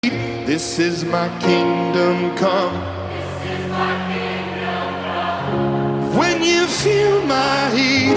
This is my kingdom come. When you feel my heat,